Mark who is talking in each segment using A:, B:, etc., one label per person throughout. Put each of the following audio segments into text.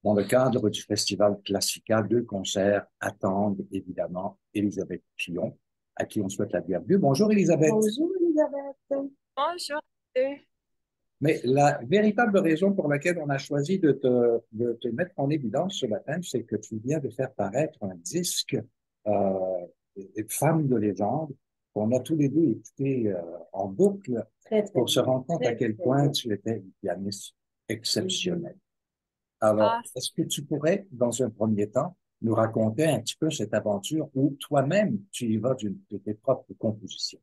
A: Dans le cadre du Festival Classica, deux concerts attendent évidemment Elisabeth Fillon, à qui on souhaite la bienvenue. Bonjour Elisabeth.
B: Bonjour Elisabeth.
C: Bonjour.
A: Mais la véritable raison pour laquelle on a choisi de te mettre en évidence ce matin, c'est que tu viens de faire paraître un disque euh, Femme de légende qu'on a tous les deux écouté en boucle
B: Très, très
A: pour se
B: bien.
A: rendre compte à
B: Très,
A: quel
B: très
A: point
B: bien.
A: tu étais une pianiste
B: Mhm.
A: exceptionnelle. Alors,
C: Ah,
A: est-ce que tu pourrais, dans un premier temps, nous raconter un petit peu cette aventure où toi-même, tu y vas de tes propres compositions?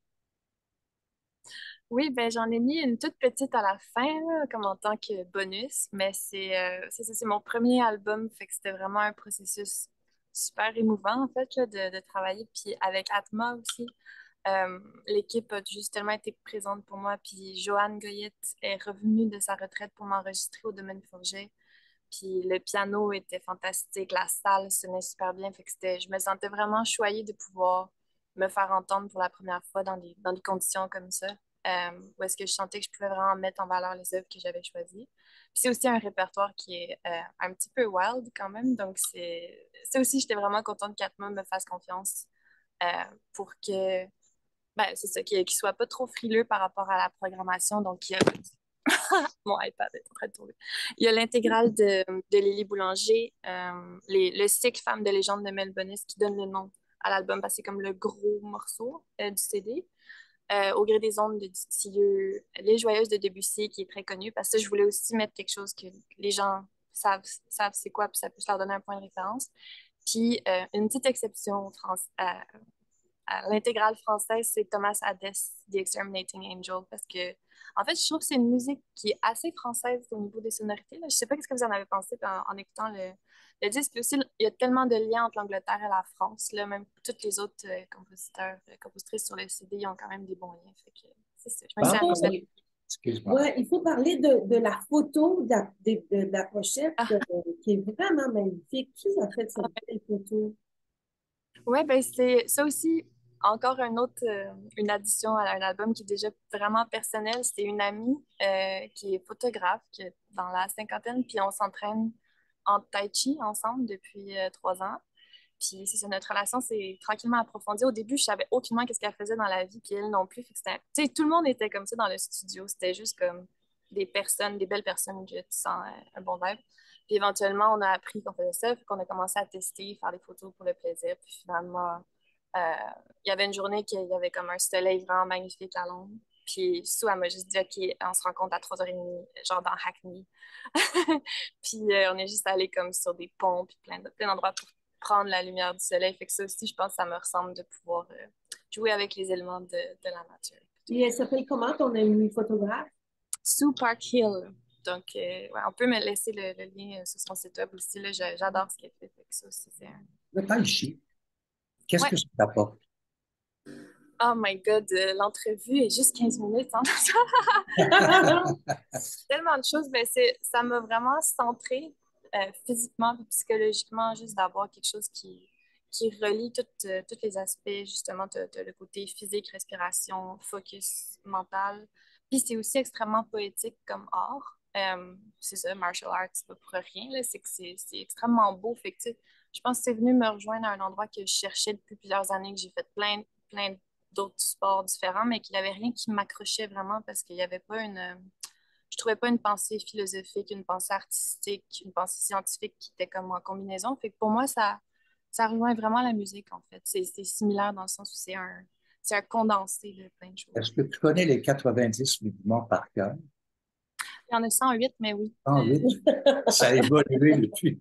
C: oui, ben j'en ai mis une toute petite à la fin, là, comme en tant que bonus, mais c'est ça, c'est mon premier album, fait que c'était vraiment un processus super émouvant, en fait, là, de travailler. Puis avec Atma aussi, l'équipe a justement été présente pour moi, puis Joanne Goyette est revenue de sa retraite pour m'enregistrer au Domaine Forget. Puis le piano était fantastique, la salle sonnait super bien. Fait que je me sentais vraiment choyée de pouvoir me faire entendre pour la première fois dans des conditions comme ça, où est-ce que je sentais que je pouvais vraiment mettre en valeur les œuvres que j'avais choisies. Puis c'est aussi un répertoire qui est un petit peu wild quand même. Donc c'est aussi, j'étais vraiment contente qu'Atma me fasse confiance euh, pour que, ben, c'est ça, qu'il soit pas trop frileux par rapport à la programmation. Donc, mon iPad est en train de tomber. Il y a l'intégrale de Lily Boulanger, le cycle Femmes de légende de Mel Bonis qui donne le nom à l'album parce que c'est comme le gros morceau du CD. Au gré des ondes de Dutilleux, Les Joyeuses de Debussy qui est très connu parce que je voulais aussi mettre quelque chose que les gens savent c'est quoi puis ça peut leur donner un point de référence. Puis une petite exception l'intégrale française, c'est Thomas Hadès, The Exterminating Angel, parce que, en fait, je trouve que c'est une musique qui est assez française au niveau des sonorités. Là. Je sais pas ce que vous en avez pensé en écoutant le disque. Puis aussi, il y a tellement de liens entre l'Angleterre et la France. Là, même toutes les autres compositeurs, compositrices sur le CD, ils ont quand même des bons liens. Fait que, c'est ça. Je me suis
A: Parle,
C: amusée.
B: Oui.
A: excuse-moi.
B: Ouais, il faut parler de la photo, de la pochette,
C: Ah,
B: qui est vraiment magnifique. Qui a fait cette belle photo?
C: ouais, ben c'est ça aussi, encore une addition à un album qui est déjà vraiment personnel. C'est une amie qui est photographe, qui est dans la cinquantaine, puis on s'entraîne en tai chi ensemble depuis 3 ans. Puis c'est ça, notre relation s'est tranquillement approfondie. Au début, je savais aucunement qu'est-ce qu'elle faisait dans la vie, puis elle non plus. Fait que tu sais, tout le monde était comme ça dans le studio. C'était juste comme des personnes, des belles personnes que tu sens un bon vibe. Puis éventuellement, on a appris qu'on faisait ça, puis qu'on a commencé à tester, faire des photos pour le plaisir. Puis finalement, euh, il y avait une journée qu'il y avait comme un soleil vraiment magnifique à Londres. Puis Sue, elle m'a juste dit, OK, on se rencontre à 3h30, genre dans Hackney. Puis on est juste allé comme sur des ponts, puis plein d'endroits pour prendre la lumière du soleil. Fait que ça aussi, je pense que ça me ressemble de pouvoir jouer avec les éléments de la nature.
B: Et elle s'appelle comment ton amie photographe?
C: Sue Park Hill. Donc, ouais, on peut me laisser le lien sur son site web aussi. Là, j'adore ce qu'elle fait. Fait que ça aussi, c'est un...
A: Le tai chi, qu'est-ce
C: Ouais.
A: que ça t'apporte?
C: Oh my God, l'entrevue est juste 15 minutes. Hein. Tellement de choses. Ben, ça m'a vraiment centrée physiquement et psychologiquement, juste d'avoir quelque chose qui relie tous les aspects, justement, de le côté physique, respiration, focus mental. Puis c'est aussi extrêmement poétique comme art. C'est ça, martial arts, c'est pas pour rien, là, c'est que c'est extrêmement beau. Fait que, tu sais, je pense que c'est venu me rejoindre à un endroit que je cherchais depuis plusieurs années, que j'ai fait plein d'autres sports différents, mais qu'il n'y avait rien qui m'accrochait vraiment parce qu'il n'y avait pas je trouvais pas une pensée philosophique, une pensée artistique, une pensée scientifique qui était comme en combinaison. Fait que pour moi, ça rejoint vraiment la musique, en fait. C'est similaire dans le sens où c'est un condensé de plein de choses.
A: Est-ce que tu connais les 90 mouvements par cœur?
C: Il y en a 108, mais oui.
A: Ah oui, ça a évolué depuis.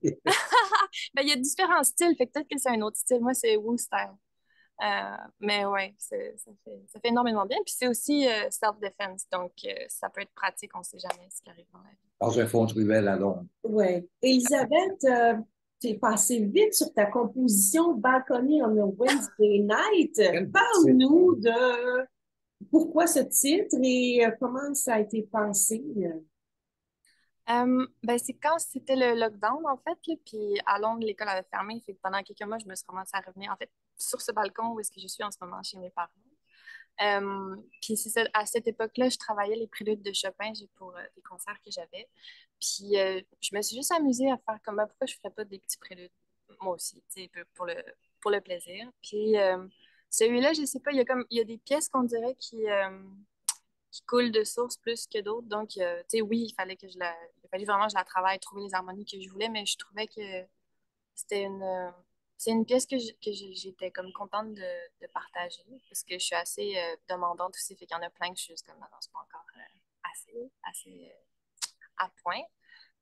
C: Ben, il y a différents styles, fait que peut-être que c'est un autre style. Moi, c'est Wu style. Mais ouais, ça fait énormément bien. Puis c'est aussi self-defense, donc ça peut être pratique, on ne sait jamais ce qui arrive dans la vie.
A: Dans un fond de ruelle à Londres.
B: Oui. Elisabeth, tu es passée vite sur ta composition Balcony on a Wednesday Night.
A: Quel beau titre.
B: Parle-nous de pourquoi ce titre et comment ça a été pensé.
C: Ben, c'est quand c'était le lockdown, en fait, là, puis à Londres, l'école avait fermé. Fait que pendant quelques mois, je me suis commencé à revenir, en fait, sur ce balcon où est-ce que je suis en ce moment chez mes parents. Puis c'est ça, à cette époque-là, je travaillais les préludes de Chopin pour des concerts que j'avais. Puis je me suis juste amusée à faire comme, pourquoi je ne ferais pas des petits préludes, moi aussi, tu sais, pour le plaisir. Puis celui-là, je sais pas, il y a des pièces qu'on dirait qui coulent de source plus que d'autres. Donc, tu sais, oui, il fallait vraiment que je la travaille, trouver les harmonies que je voulais, mais je trouvais que c'était c'est une pièce j'étais comme contente de partager parce que je suis assez demandante aussi, fait qu'il y en a plein que je suis juste comme, non, c'est pas encore assez à point.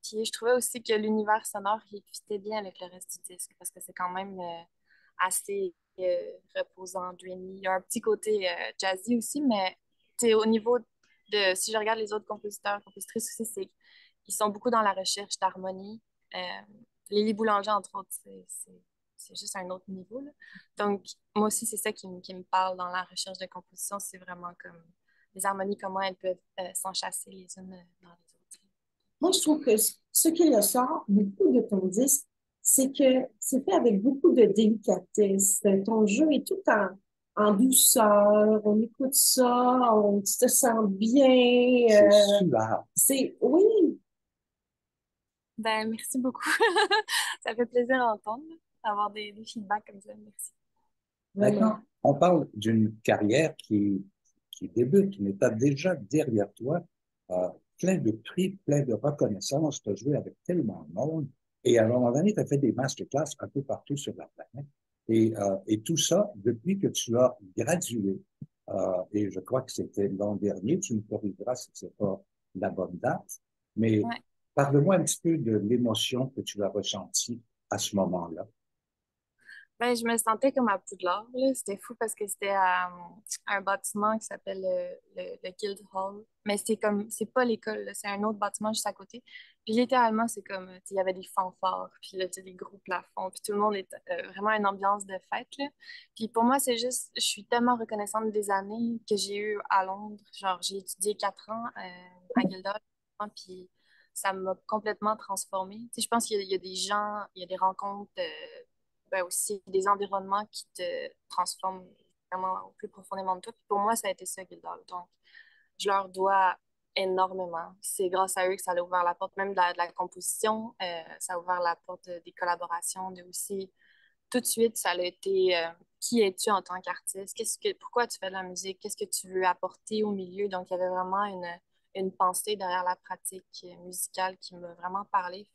C: Puis je trouvais aussi que l'univers sonore, il fitait bien avec le reste du disque parce que c'est quand même assez reposant, dreamy. Il y a un petit côté jazzy aussi, mais tu sais, au niveau si je regarde les autres compositeurs, compositrices aussi, ils sont beaucoup dans la recherche d'harmonie. Euh, Lily Boulanger, entre autres, c'est juste un autre niveau, là. Donc, moi aussi, c'est ça qui me parle dans la recherche de composition. C'est vraiment comme les harmonies, comment elles peuvent s'enchasser les unes dans les autres.
B: Moi, je trouve que ce qui ressort beaucoup de ton disque, c'est que c'est fait avec beaucoup de délicatesse. Ton jeu est tout en douceur. On écoute ça, on se sent bien.
A: C'est suave.
B: Oui,
C: Ben, merci beaucoup. Ça fait plaisir à entendre, d'avoir des feedbacks comme ça. Merci.
B: vraiment.
A: Maintenant, on parle d'une carrière qui débute, mais tu as déjà derrière toi euh, plein de prix, plein de reconnaissances, tu as joué avec tellement de monde, et à un moment donné, tu as fait des masterclass un peu partout sur la planète. Et tout ça, depuis que tu as gradué, et je crois que c'était l'an dernier, tu me corrigeras si ce n'est pas la bonne date, mais
C: Ouais.
A: parle-moi un petit peu de l'émotion que tu as ressentie à ce moment-là.
C: Ben, je me sentais comme à Poudlard, là. C'était fou parce que c'était à un bâtiment qui s'appelle le Guildhall. Mais c'est pas l'école, là. C'est un autre bâtiment juste à côté. Puis littéralement, c'est comme, tu sais, il y avait des fanfares, puis là, tu sais, des gros plafonds, puis tout le monde est vraiment une ambiance de fête, là. Puis pour moi, c'est juste, je suis tellement reconnaissante des années que j'ai eues à Londres. Genre, j'ai étudié 4 ans à Guildhall, puis ça m'a complètement transformée. Tu sais, je pense qu'il y a des gens, il y a des rencontres, ben aussi des environnements qui te transforment vraiment au plus profondément de toi. Puis pour moi, ça a été ça, Gildor. Donc, je leur dois énormément. C'est grâce à eux que ça a ouvert la porte même de la composition. Ça a ouvert la porte des collaborations, de aussi tout de suite, ça a été qui es-tu en tant qu'artiste? Pourquoi tu fais de la musique? Qu'est-ce que tu veux apporter au milieu? Donc, il y avait vraiment une pensée derrière la pratique musicale qui m'a vraiment parlé.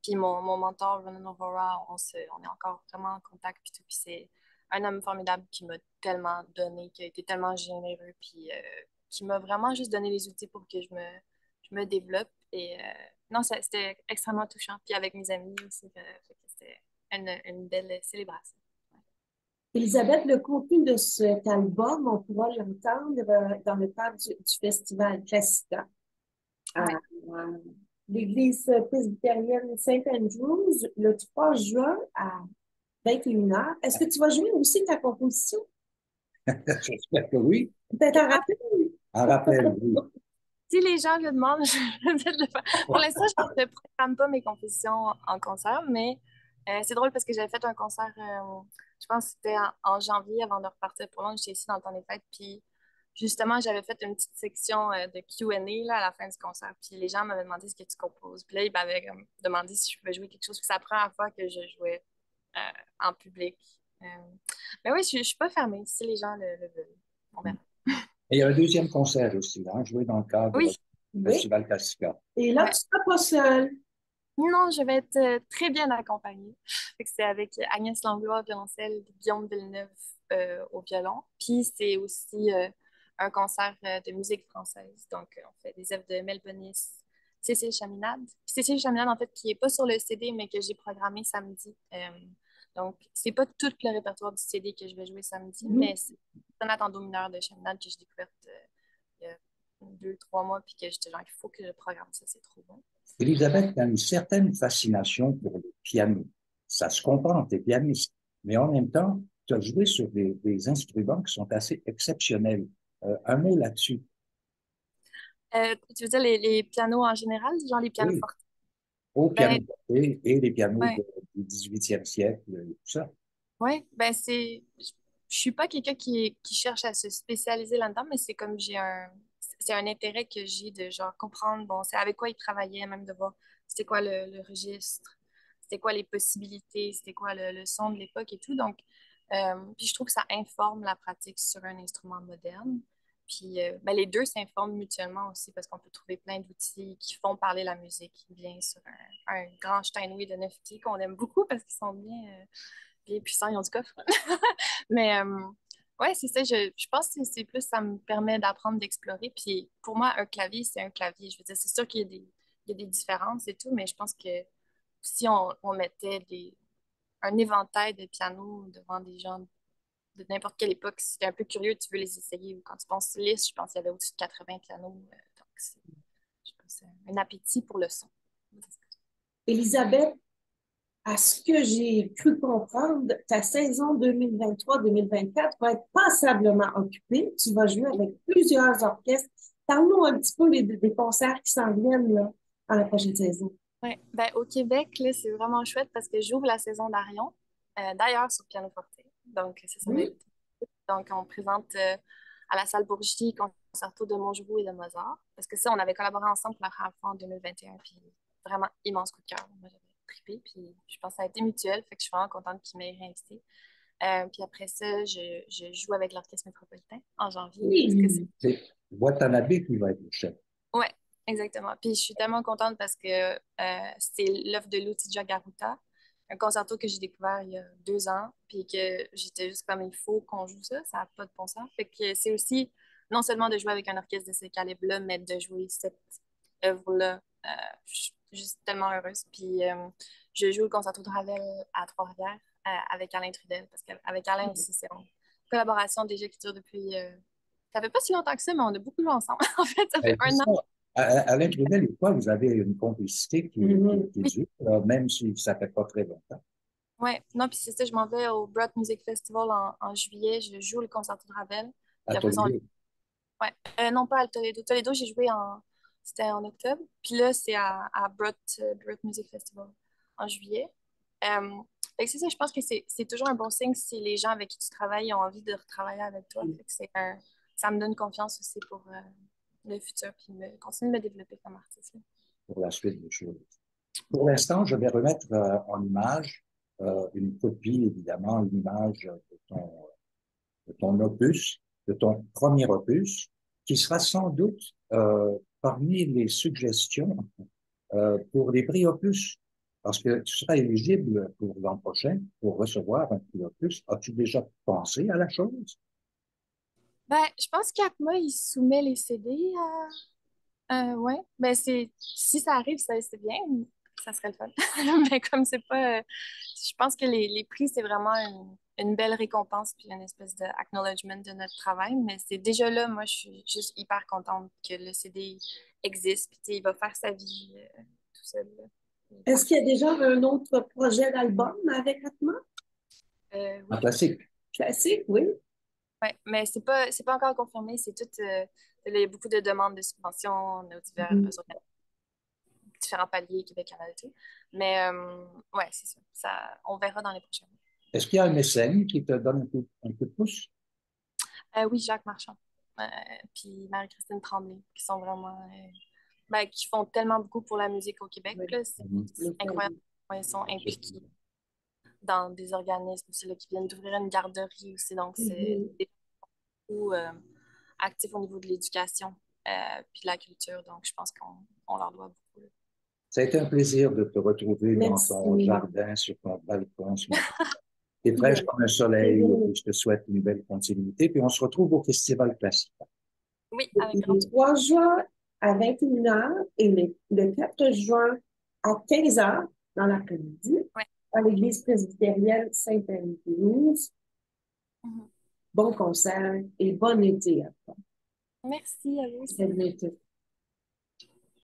C: Puis mon mentor, Ronan O'Hara, on est encore vraiment en contact. Puis tout. Puis c'est un homme formidable qui m'a tellement donné, qui a été tellement généreux, puis qui m'a vraiment juste donné les outils pour que je me développe. Et non, c'était extrêmement touchant. Puis avec mes amis aussi, fait que c'était une belle célébration.
B: Elisabeth, le contenu de cet album, on pourra l'entendre dans le cadre du festival Classica à
C: Ouais.
B: l'église presbytérienne Saint-Andrews le 3 juin à 21h. Est-ce que tu vas jouer aussi ta composition?
A: J'espère que oui.
B: Peut-être en rappel?
A: En rappel, oui.
C: Si les gens le demandent, je vais le faire. Pour l'instant, je ne programme pas mes compositions en concert, mais c'est drôle parce que j'avais fait un concert, je pense que c'était en janvier avant de repartir pour Londres. J'étais ici dans le temps des fêtes, puis justement, j'avais fait une petite section de Q&A là, à la fin du concert, puis les gens m'avaient demandé ce que tu composes. Puis là, ils m'avaient comme demandé si je pouvais jouer quelque chose, puis c'est la première fois que je jouais en public. Euh, mais oui, je ne suis pas fermée, si les gens le veulent. On verra.
A: Et il y a un deuxième concert aussi, hein, joué dans le cadre
C: Oui,
A: du
B: Oui.
A: Festival Classica.
B: Et là, tu
C: ouais.
B: ne seras pas seule.
C: Non, je vais être très bien accompagnée. Fait que c'est avec Agnès Langlois, violoncelle, Guillaume Villeneuve au violon. Puis c'est aussi un concert de musique française. Donc, on fait des œuvres de Mel Bonis, Cécile Chaminade. Puis Cécile Chaminade, en fait, qui n'est pas sur le CD, mais que j'ai programmé samedi. Donc, c'est pas tout le répertoire du CD que je vais jouer samedi,
B: Mhm.
C: mais c'est Sonate en do mineur de Chaminade que j'ai découverte il y a 2, 3 mois, puis que j'étais genre, il faut que je programme ça, c'est trop bon.
A: Elisabeth a une certaine fascination pour le piano. Ça se comprend, tu es pianiste, mais en même temps, tu as joué sur des instruments qui sont assez exceptionnels. Un mot là-dessus.
C: Tu veux dire les pianos en général, genre les pianos
A: Oui,
C: forts?
A: au
C: Ben,
A: piano et les pianos
C: ouais,
A: du 18e siècle, tout ça.
C: ouais, ben je suis pas quelqu'un qui cherche à se spécialiser là-dedans, mais c'est comme c'est un intérêt que j'ai de genre comprendre, bon, c'est avec quoi il travaillait, même de voir c'était quoi le registre, c'était quoi les possibilités, c'était quoi le son de l'époque et tout. Donc, puis je trouve que ça informe la pratique sur un instrument moderne. Puis ben, les deux s'informent mutuellement aussi parce qu'on peut trouver plein d'outils qui font parler la musique bien sur un grand Steinway de 9 pieds qu'on aime beaucoup parce qu'ils sont bien puissants, ils ont du coffre. Mais ouais, c'est ça, je pense que c'est plus, ça me permet d'apprendre, d'explorer. Puis pour moi, un clavier, c'est un clavier. Je veux dire, c'est sûr il y a des différences et tout, mais je pense que si on mettait un éventail de pianos devant des gens de n'importe quelle époque, si tu es un peu curieux, tu veux les essayer. Ou quand tu penses liste, je pense qu'il y avait au-dessus de 80 pianos. Donc, je pense, un appétit pour le son.
B: Elisabeth, à ce que j'ai cru comprendre, ta saison 2023-2024 va être passablement occupée. Tu vas jouer avec plusieurs orchestres. Parle-nous un petit peu des concerts qui s'en viennent là, dans la prochaine saison.
C: Ouais. Ben, au Québec, là, c'est vraiment chouette parce que j'ouvre la saison d'Arion, d'ailleurs sur pianoforte. Donc, ça va
B: Oui.
C: être. Donc, on présente à la salle Bourgie concerto de Montgeroux et de Mozart. Parce que ça, on avait collaboré ensemble pour la première fois en 2021. Puis vraiment immense coup de cœur. Moi, j'avais trippé. Puis je pense que ça a été mutuel. Fait que je suis vraiment contente qu'il m'ait réinvité. Puis après ça, je joue avec l'Orchestre métropolitain en janvier. Parce que
B: Oui.
A: C'est Watanabe qui va être le chef.
C: ouais, exactement. Puis je suis tellement contente parce que c'est l'œuvre de Lucia Garuta, un concerto que j'ai découvert il y a 2 ans, puis que j'étais juste comme il faut qu'on joue ça, ça n'a pas de bon sens. Fait que c'est aussi non seulement de jouer avec un orchestre de ce calibre-là, mais de jouer cette œuvre-là. Je suis juste tellement heureuse. Puis je joue le concerto de Ravel à Trois-Rivières avec Alain Trudel, parce qu'avec Alain aussi, c'est une collaboration déjà qui dure depuis. Ça fait pas si longtemps que ça, mais on a beaucoup joué ensemble. En fait, ça fait
A: C'est
C: 1 an.
A: ça. Alain Trudel et toi, vous avez une complicité qui
C: Oui,
A: dure, même si ça fait pas très longtemps.
C: ouais. Non, puis c'est ça, je m'en vais au Broad Music Festival en juillet. Je joue le concerto de Ravel.
A: À
C: Puis après ça,
A: Toledo.
C: ouais. Non, pas à Toledo. Toledo, j'ai joué C'était en octobre. Puis là, c'est à Broad Music Festival en juillet. Euh, Fait que c'est ça, je pense que c'est toujours un bon signe si les gens avec qui tu travailles ont envie de retravailler avec toi. Fait que ça me donne confiance aussi pour le futur, puis continuer de me développer comme artiste. Là.
A: Pour la suite des choses. Pour l'instant, je vais remettre en image une copie, évidemment, une image de ton opus, de ton premier opus, qui sera sans doute parmi les suggestions pour les prix opus, parce que tu seras éligible pour l'an prochain pour recevoir un prix opus. As-tu déjà pensé à la chose?
C: Ben, je pense qu'ACMA, il soumet les CD ouais. Ben, si ça arrive, c'est bien. Ça serait le fun. Mais comme c'est pas. Je pense que les prix, c'est vraiment une belle récompense puis une espèce de acknowledgement de notre travail. Mais c'est déjà là, moi, je suis juste hyper contente que le CD existe. Puis, tu sais, il va faire sa vie tout seul. Là. Il est
B: Est-ce qu'il y
C: parfait.
B: a déjà un autre projet d'album avec Atma?
A: En
C: Oui.
A: classique.
B: Classique, oui.
C: Ouais. Mais c'est pas encore confirmé. C'est tout. Il y a beaucoup de demandes de subventions. On a
B: Mhm.
C: différents paliers, Québec, Canada et tout. Mais ouais, c'est ça. On verra dans les prochains mois.
A: Est-ce qu'il y a un mécène qui te donne un coup de pouce?
C: Oui, Jacques Marchand. Euh, Puis Marie-Christine Tremblay, qui sont vraiment. Qui font tellement beaucoup pour la musique au Québec.
B: Oui.
C: Là, c'est
A: Mhm.
C: incroyable. Ils sont impliqués dans des organismes aussi, là, qui viennent d'ouvrir une garderie aussi. Donc, c'est
B: Mhm.
C: beaucoup actifs au niveau de l'éducation puis de la culture. Donc, je pense qu'on leur doit beaucoup. Là.
A: Ça a été un plaisir de te retrouver dans ton
B: Merci.
A: jardin, sur ton balcon ce matin. T'es fraîche
B: Merci.
A: comme un soleil, et puis je te souhaite une belle continuité. Puis on se retrouve au Festival Classique.
C: Oui, avec grand
B: Le
C: plaisir.
B: 3 juin à 21h et le 4 juin à 15h dans l'après-midi
C: Ouais.
B: à l'église presbytérienne Sainte-Anne-de-Pérouse.
C: Mhm.
B: Bon concert et bon été à toi.
C: Merci à vous
B: À
C: aussi.
B: bientôt.